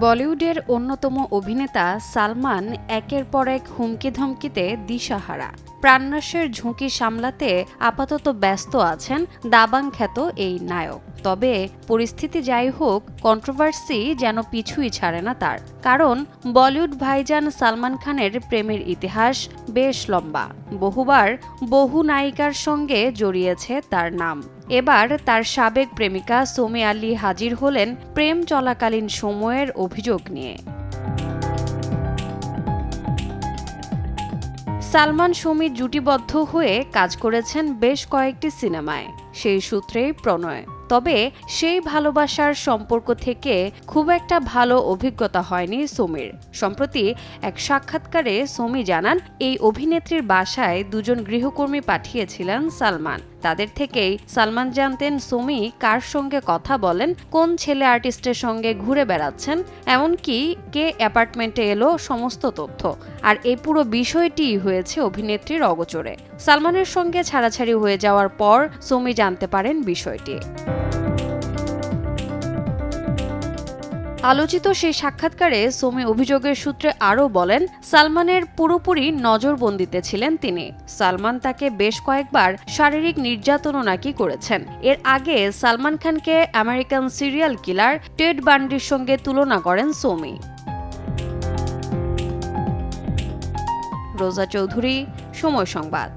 বলিউডের অন্যতম অভিনেতা সালমান একের পর এক হুমকি ধমকিতে দিশাহারা। প্রাণনাশের ঝুঁকি সামলাতে আপাতত ব্যস্ত আছেন দাবাং খ্যাত এই নায়ক। তবে পরিস্থিতি যাই হোক, কন্ট্রোভার্সি যেন পিছুই ছাড়ে না তার। কারণ বলিউড ভাইজান সালমান খানের প্রেমের ইতিহাস বেশ লম্বা। বহুবার বহু নায়িকার সঙ্গে জড়িয়েছে তার নাম। এবার তার সাবেক প্রেমিকা সোমি আলী হাজির হলেন প্রেম চলাকালীন সময়ের অভিযোগ নিয়ে। সালমান সুমি জুটিবদ্ধ হয়ে কাজ করেছেন বেশ কয়েকটি সিনেমায়, সেই সূত্রেই প্রণয়। তবে সেই ভালোবাসার সম্পর্ক থেকে খুব একটা ভালো অভিজ্ঞতা হয়নি সুমির। সম্প্রতি এক সাক্ষাৎকারে সুমি জানান, এই অভিনেত্রীর বাসায় দুজন গৃহকর্মী পাঠিয়েছিলেন সালমান। তাদের থেকেই সালমান জানতেন সুমি কার সঙ্গে কথা বলেন, কোন ছেলে আর্টিস্টের সঙ্গে ঘুরে বেড়াচ্ছেন, এমনকি কে অ্যাপার্টমেন্টে এলো, সমস্ত তথ্য। আর এই পুরো বিষয়টি হয়েছে অভিনেত্রীর অগোচরে। সালমানের সঙ্গে ছাড়াছাড়ি হয়ে যাওয়ার পর সুমি জানতে পারেন বিষয়টি। আলোচিত সেই সাক্ষাৎকারে সুমি অভিযোগের সূত্রে আরও বলেন, সালমানের পুরোপুরি নজরবন্দিতে ছিলেন তিনি। সালমান তাকে বেশ কয়েকবার শারীরিক নির্যাতনও নাকি করেছেন। এর আগে সালমান খানকে আমেরিকান সিরিয়াল কিলার টেড বান্ডির সঙ্গে তুলনা করেন সুমি। রোজা চৌধুরী, সময় সংবাদ।